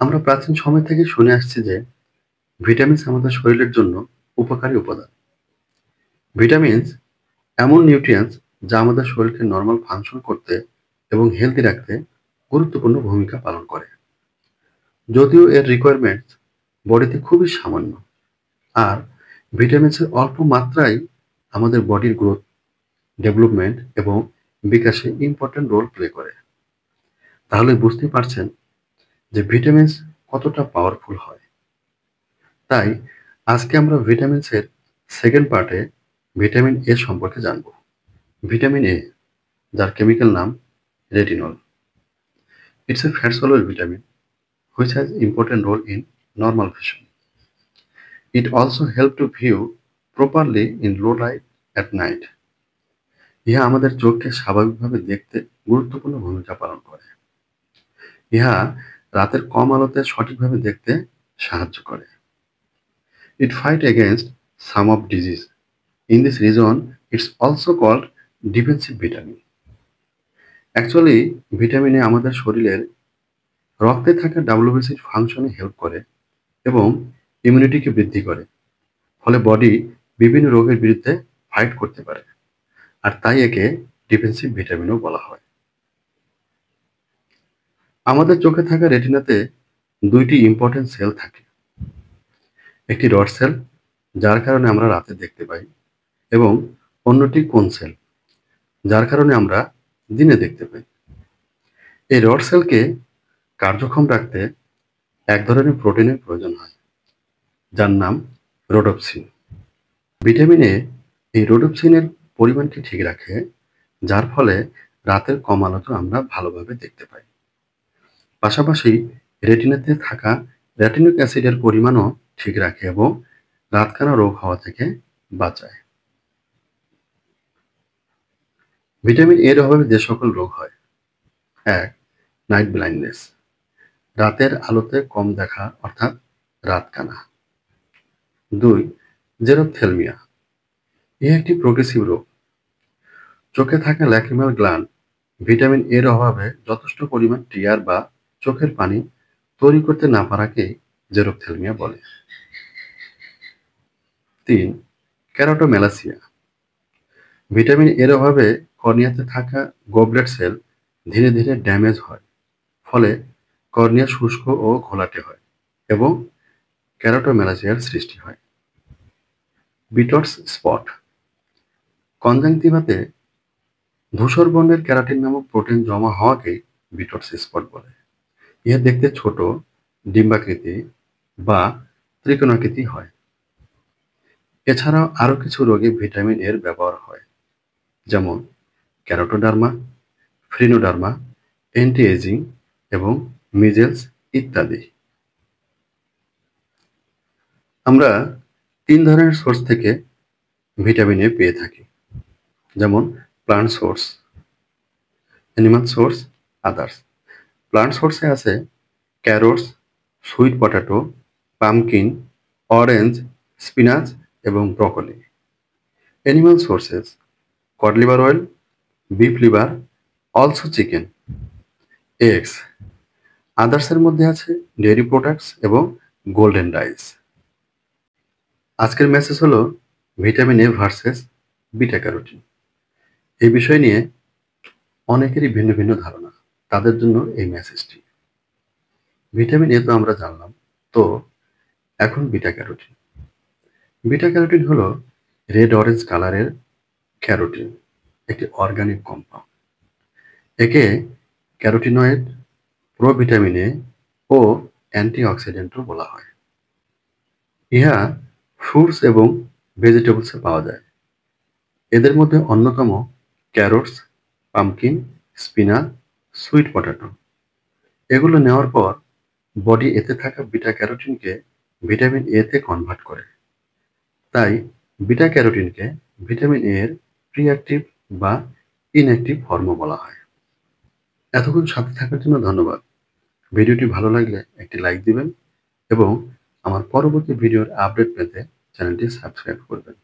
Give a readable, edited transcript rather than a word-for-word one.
আমরা প্রাচীন সময় থেকে শুনে আসছি যে ভিটামিনস আমাদের শরীরের জন্য উপকারী উপাদান। ভিটামিনস এমন নিউট্রিয়েন্টস যা আমাদের শরীরকে নরমাল ফাংশন করতে এবং হেলদি রাখতে গুরুত্বপূর্ণ ভূমিকা পালন করে। যদিও এর রিকোয়ারমেন্টস বডিতে খুবই সামান্য, আর ভিটামিনসের অল্প মাত্রাই আমাদের বডির গ্রোথ, ডেভেলপমেন্ট এবং বিকাশে ইম্পর্ট্যান্ট রোল প্লে করে। তাহলে বুঝতেই পারছেন যে ভিটামিনস কতটা পাওয়ারফুল হয়। তাই আজকে আমরা ভিটামিনসের সেকেন্ড পার্টে ভিটামিন এ সম্পর্কে জানব। ভিটামিন এ, যার কেমিক্যাল নাম retinol. It's a fat-soluble vitamin which has important role in normal vision. It also helps to view properly in low light at night. ইহা আমাদের চোখকে স্বাভাবিকভাবে দেখতে গুরুত্বপূর্ণ ভূমিকা পালন করে। ইহা রাতের কম আলোতে সঠিকভাবে দেখতে সাহায্য করে। It fight against some of disease. In this reason, it's also called defensive vitamin. Actually vitamin A আমাদের শরীরের রক্তে থাকা WBCর ফাংশনে হেল্প করে এবং ইমিউনিটিকে বৃদ্ধি করে। ফলে বডি বিভিন্ন রোগের বিরুদ্ধে ফাইট করতে পারে। আর তাই একে ডিফেন্সিভ ভিটামিনও বলা হয়। আমাদের চোখে থাকা রেটিনাতে দুইটি ইম্পর্টেন্ট সেল থাকে। একটি রড সেল, যার কারণে আমরা রাতে দেখতে পাই, এবং অন্যটি কোন সেল, যার কারণে আমরা দিনে দেখতে পাই। এই রড সেলকে কার্যক্ষম রাখতে এক ধরনের প্রোটিনের প্রয়োজন হয়, যার নাম রোডোপসিন। ভিটামিন এ এই রোডোপসিনের পরিমাণকে ঠিক রাখে, যার ফলে রাতের কম আলোতেও আমরা ভালোভাবে দেখতে পাই। পাশাপাশি রেটিনাতে থাকা রেটিনিক অ্যাসিডের পরিমাণও ঠিক রাখে এবং রাতকানা রোগ হওয়া থেকে বাঁচায়। ভিটামিন এর অভাবে যে সকল রোগ হয়: ১. নাইট ব্লাইন্ডনেস, রাতের আলোতে কম দেখা অর্থাৎ রাতকানা। ২. জেরপ্থ্যালমিয়া, ইহা একটি প্রোগ্রেসিভ রোগ। চোখে থাকা ল্যাক্রিমাল গ্ল্যান্ড ভিটামিন এর অভাবে যথেষ্ট পরিমাণ টিয়ার বা চোখের পানি তৈরি করতে না পারাকে জেরপ্থ্যালমিয়া বলে। ৩. কেরাটোমেলাসিয়া, ভিটামিন এর অভাবে কর্নিয়াতে থাকা গবলেট সেল ধীরে ধীরে ড্যামেজ হয়, ফলে কর্নিয়া শুষ্ক ও ঘোলাটে হয় এবং কেরাটোমেলাসিয়ার সৃষ্টি হয়। বিটর্স স্পট, কনজাংটিভাতে ধূসর বর্ণের ক্যারাটিন নামক প্রোটিন জমা হওয়াকেই বিটর্স স্পট বলে। ইহা দেখতে ছোট, ডিম্বাকৃতি বা ত্রিকোণাকৃতি হয়। এছাড়াও আরও কিছু রোগে ভিটামিন এর ব্যবহার হয়, যেমন ক্যারোটোডার্মা, ফ্রিনোডার্মা, অ্যান্টি এজিং এবং মিজেলস ইত্যাদি। আমরা ৩ ধরনের সোর্স থেকে ভিটামিন এ পেয়ে থাকি, যেমন plant source, animal source, others. Plant সোর্সে আছে carrots, sweet potato, pumpkin, orange, spinach এবং broccoli. Animal sources: cod liver oil, beef liver, also chicken, eggs. আদার্সের মধ্যে আছে ডেয়ারি প্রোডাক্টস এবং গোল্ডেন রাইস। আজকের মেসেজ হলো vitamin A versus beta carotene. এই বিষয় নিয়ে অনেকেরই ভিন্ন ভিন্ন ধারণা, তাদের জন্য এই মেসেজটি। ভিটামিন এ তো আমরা জানলাম, তো এখন বিটা ক্যারোটিন। বিটা ক্যারোটিন হলো রেড অরেঞ্জ কালারের ক্যারোটিন, একটি অর্গানিক কম্পাউন্ড। একে ক্যারোটিনয়েড, প্রোভিটামিন এ ও অ্যান্টিঅক্সিডেন্টও বলা হয়। ইহা ফ্রুটস এবং ভেজিটেবলসে পাওয়া যায়। এদের মধ্যে অন্যতম carrots, pumpkin, spinach, sweet potato. এগুলো নেওয়ার পর বডি এতে থাকা বিটা ক্যারোটিনকে ভিটামিন এ তে কনভার্ট করে। তাই বিটা ক্যারোটিনকে ভিটামিন এ এর প্রিঅ্যাক্টিভ বা ইনঅ্যাক্টিভ ফর্মও বলা হয়। এতক্ষণ সাথে থাকার জন্য ধন্যবাদ। ভিডিওটি ভালো লাগলে একটি লাইক দিবেন এবং আমার পরবর্তী ভিডিওর আপডেট পেতে চ্যানেলটি সাবস্ক্রাইব করবেন।